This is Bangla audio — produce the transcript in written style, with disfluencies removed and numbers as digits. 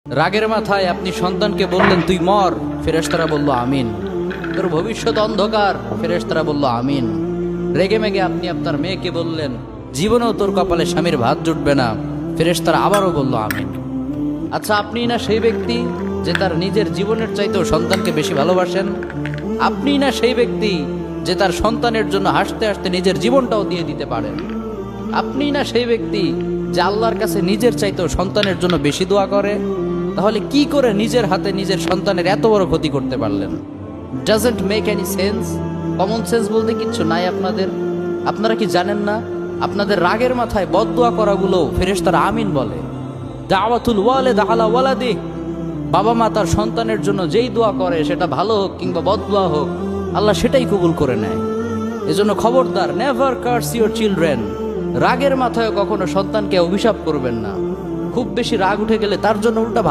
রাগের মাথায় আপনি সন্তানকে বললেন তুই মর, ফেরেশতারা বলল আমিন। তোর ভবিষ্যৎ অন্ধকার, ফেরেশতারা বলল আমিন। রেগে মেগে আপনি আপনার মেয়েকে বললেন জীবনেও তোর কপালে স্বামীর ভাত জুটবে না, ফেরেশতারা আবারও বলল আমিন। আচ্ছা, আপনি না সেই ব্যক্তি যে তার নিজের জীবনের চাইতেও সন্তানকে বেশি ভালোবাসেন? আপনি না সেই ব্যক্তি যে তার সন্তানের জন্য হাসতে হাসতে নিজের জীবনটাও দিয়ে দিতে পারেন? আপনি না সেই ব্যক্তি যে আল্লাহর কাছে নিজের চাইতেও সন্তানের জন্য বেশি দোয়া করে? তাহলে কি করে নিজের হাতে নিজের সন্তানের এত বড় ক্ষতি করতে পারলেন? Doesn't make any sense. Common sense বলতে কিচ্ছু নাই আপনাদের? আপনারা কি জানেন না আপনাদের রাগের মাথায় বদদোয়া করাগুলো ফেরেশতারা আমিন বলে? দাওয়াতুল ওয়ালিদ আলা ওয়ালাদি, বাবা মা তার সন্তানের জন্য যেই দোয়া করে সেটা ভালো হোক কিংবা বদদোয়া হোক, আল্লাহ সেটাই কবুল করে নেয়। এজন্য খবরদার, নেভার কার্স ইউর চিলড্রেন। রাগের মাথায় কখনো সন্তানকে অভিশাপ করবেন না। খুব বেশি রাগ উঠে গেলে তার জন্য উল্টা